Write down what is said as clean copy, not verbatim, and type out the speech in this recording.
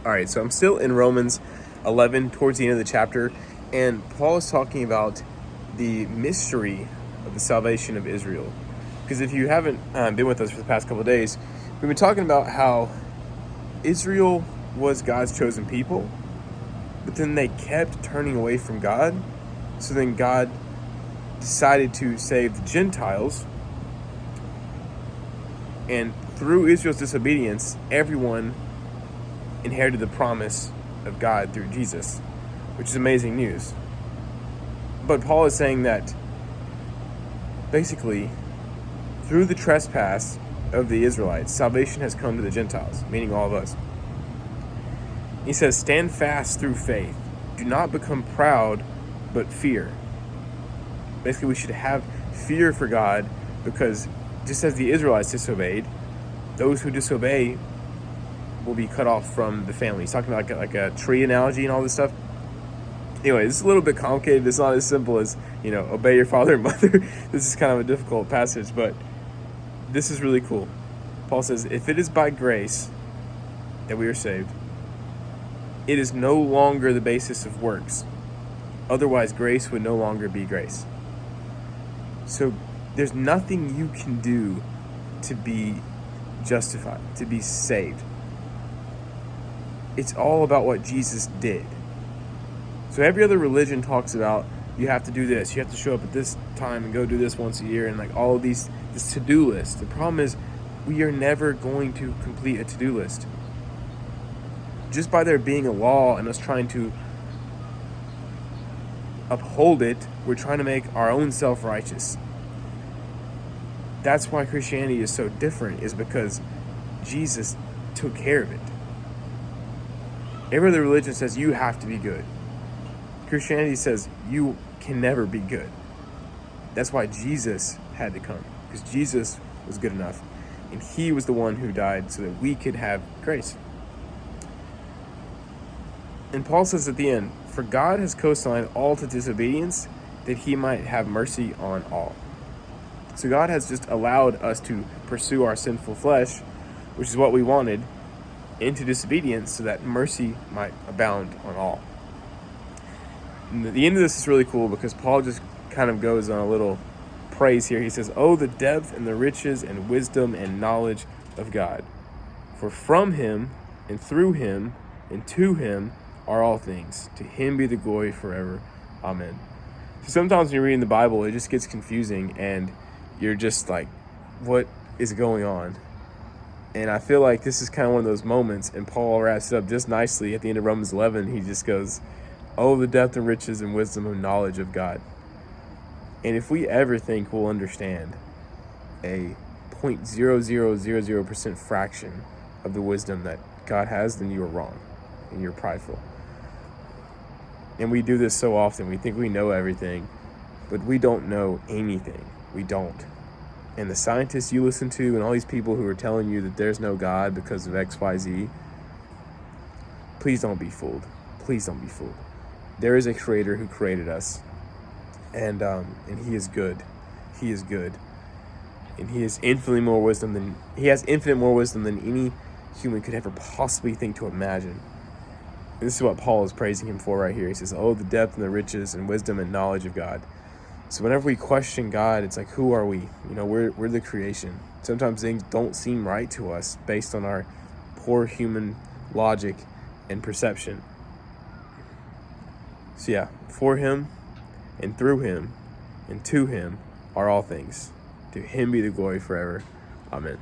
All right, so I'm still in Romans 11 towards the end of the chapter, and Paul is talking about the mystery of the salvation of Israel. Because if you haven't been with us for the past couple of days, we've been talking about how Israel was God's chosen people, but then they kept turning away from God. So then God decided to save the Gentiles, and through Israel's disobedience, everyone inherited the promise of God through Jesus, which is amazing news. But Paul is saying that basically, through the trespass of the Israelites, salvation has come to the Gentiles, meaning all of us. He says, stand fast through faith. Do not become proud, but fear. Basically, we should have fear for God because just as the Israelites disobeyed, those who disobey will be cut off from the family. He's talking about like a tree analogy and all this stuff. Anyway, this is a little bit complicated. It's not as simple as, obey your father and mother. This is kind of a difficult passage, but this is really cool. Paul says, if it is by grace that we are saved, it is no longer the basis of works. Otherwise, grace would no longer be grace. So there's nothing you can do to be justified, to be saved. It's all about what Jesus did. So every other religion talks about you have to do this, you have to show up at this time and go do this once a year, and like all of this to-do list. The problem is we are never going to complete a to-do list. Just by there being a law and us trying to uphold it, we're trying to make our own self righteous. That's why Christianity is so different, is because Jesus took care of it. Every other religion says you have to be good. Christianity says you can never be good. That's why Jesus had to come, because Jesus was good enough, and he was the one who died so that we could have grace. And Paul says at the end, for God has co-signed all to disobedience, that he might have mercy on all. So God has just allowed us to pursue our sinful flesh, which is what we wanted, into disobedience so that mercy might abound on all. And the end of this is really cool because Paul just kind of goes on a little praise here. He says, oh, the depth and the riches and wisdom and knowledge of God. For from him and through him and to him are all things. To him be the glory forever. Amen. So sometimes when you're reading the Bible, it just gets confusing and you're just like, what is going on? And I feel like this is kind of one of those moments, and Paul wraps it up just nicely at the end of Romans 11. He just goes, oh, the depth and riches and wisdom and knowledge of God. And if we ever think we'll understand a 0.0000% fraction of the wisdom that God has, then you are wrong and you're prideful. And we do this so often. We think we know everything, but we don't know anything. We don't. And the scientists you listen to and all these people who are telling you that there's no God because of X, Y, Z, please don't be fooled. Please don't be fooled. There is a creator who created us, and he is good. He is good. And he has infinitely more wisdom than any human could ever possibly think to imagine. And this is what Paul is praising him for right here. He says, oh, the depth and the riches and wisdom and knowledge of God. So whenever we question God, it's like, who are we? We're the creation. Sometimes things don't seem right to us based on our poor human logic and perception. So yeah, for him and through him and to him are all things. To him be the glory forever. Amen.